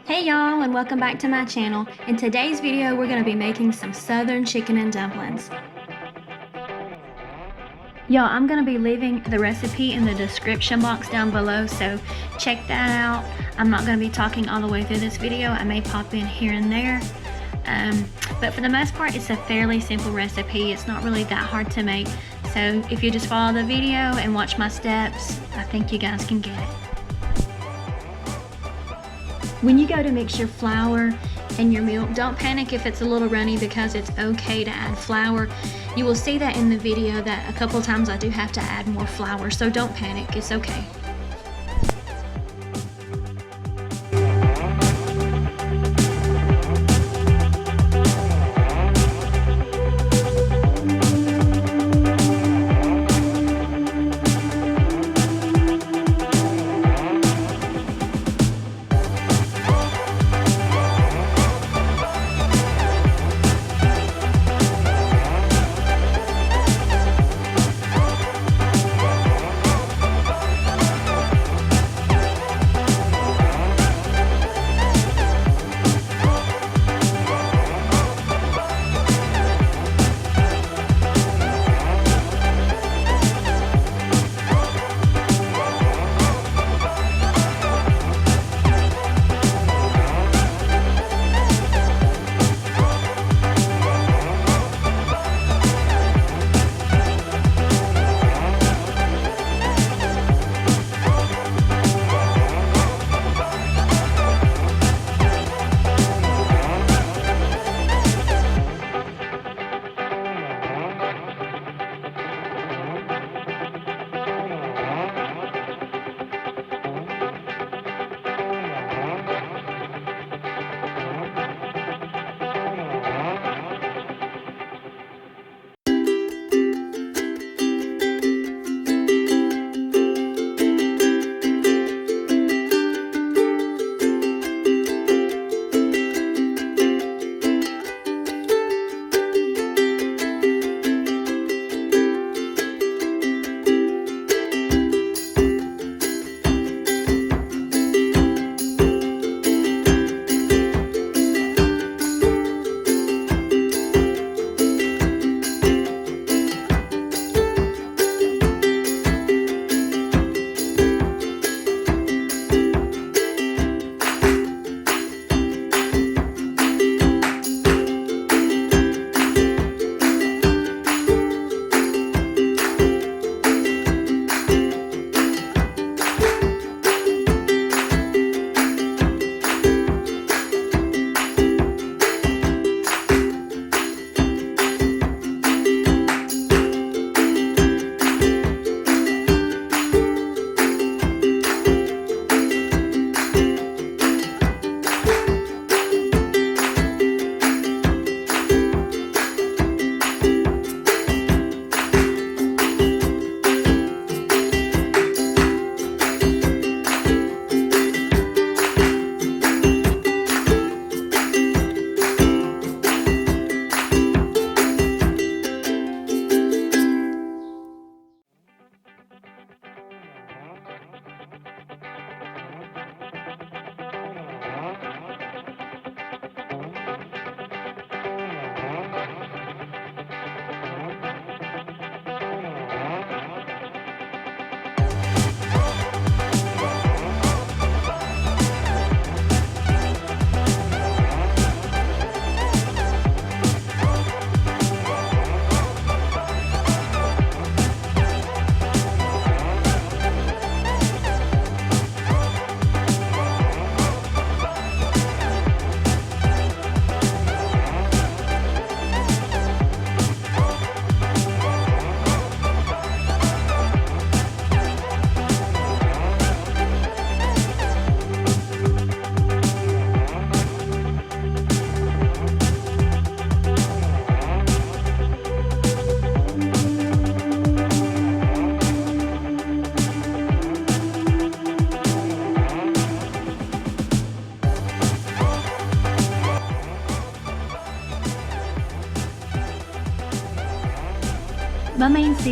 Hey y'all, and welcome back to my channel. In today's video we're going to be making some southern chicken and dumplings. Y'all, I'm going to be leaving the recipe in the description box down below, so check that out. I'm not going to be talking all the way through this video. I may pop in here and there, but for the most part it's a fairly simple recipe. It's not really that hard to make, so if you just follow the video and watch my steps, I think you guys can get it. When you go to mix your flour and your milk, don't panic if it's a little runny, because it's okay to add flour. You will see that in the video that a couple times I do have to add more flour, so don't panic, it's okay.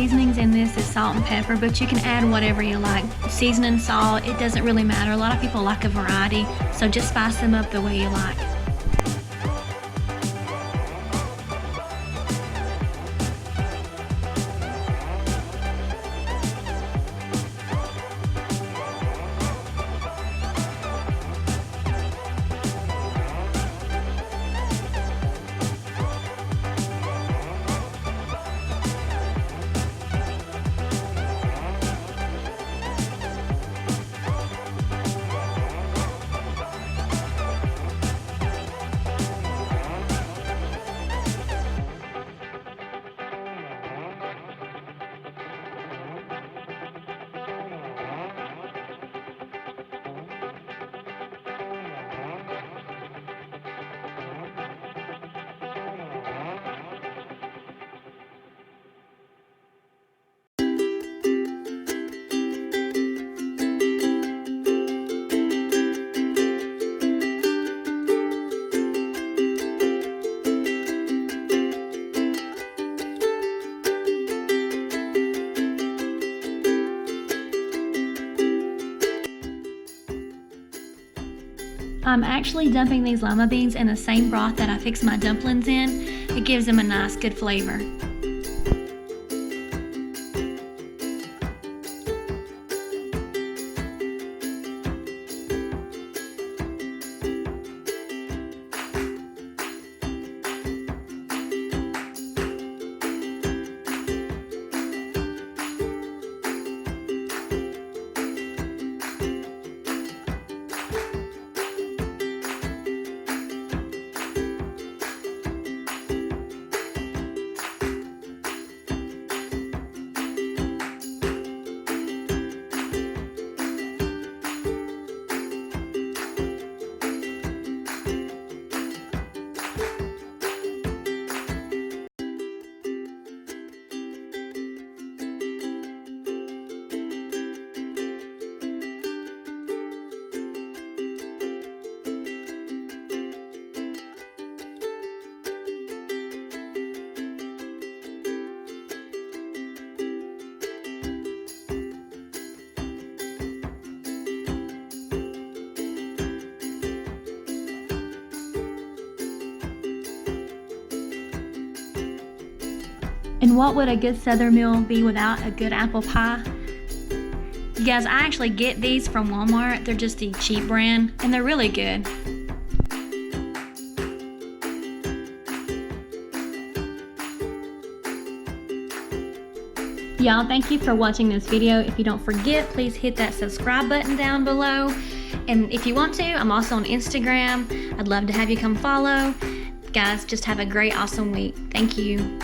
seasonings in this is salt and pepper, but you can add whatever you like. Seasoning, salt, it doesn't really matter. A lot of people like a variety, so just spice them up the way you like. I'm actually dumping these lima beans in the same broth that I fixed my dumplings in. It gives them a nice, good flavor. And what would a good Southern meal be without a good apple pie? You guys, I actually get these from Walmart. They're just the cheap brand, and they're really good. Y'all, thank you for watching this video. If you don't forget, please hit that subscribe button down below. And if you want to, I'm also on Instagram. I'd love to have you come follow. Guys, just have a great, awesome week. Thank you.